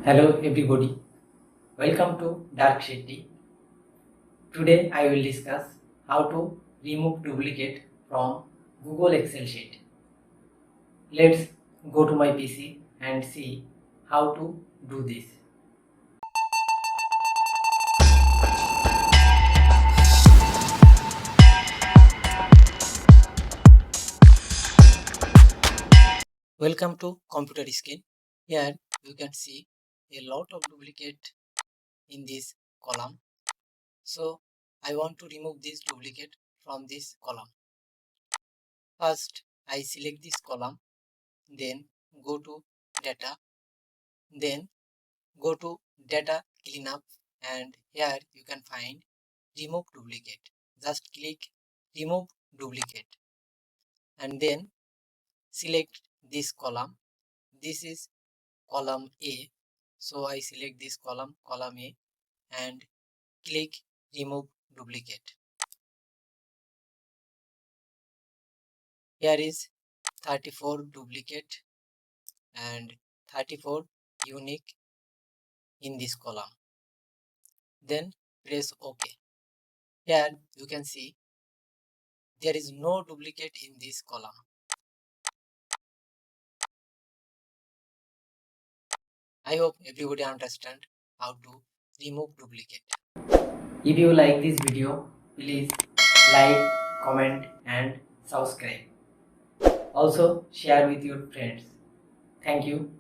Hello everybody, welcome to Dark Shaty. Today I will discuss how to remove duplicate from Google Excel sheet. Let's go to my PC and see how to do this. Welcome to computer screen. Here you can see a lot of duplicate in this column. So I want to remove this duplicate from this column. First I select this column, then go to data, then go to data cleanup, and here you can find remove duplicate. Just click remove duplicate and then select this column. This is column A, so I select this column A, and click remove duplicate. Here is 34 duplicate and 34 unique in this column. Then press OK. Here you can see there is no duplicate in this column. I hope everybody understand how to remove duplicate. If you like this video, please like, comment and subscribe. Also share with your friends. Thank you.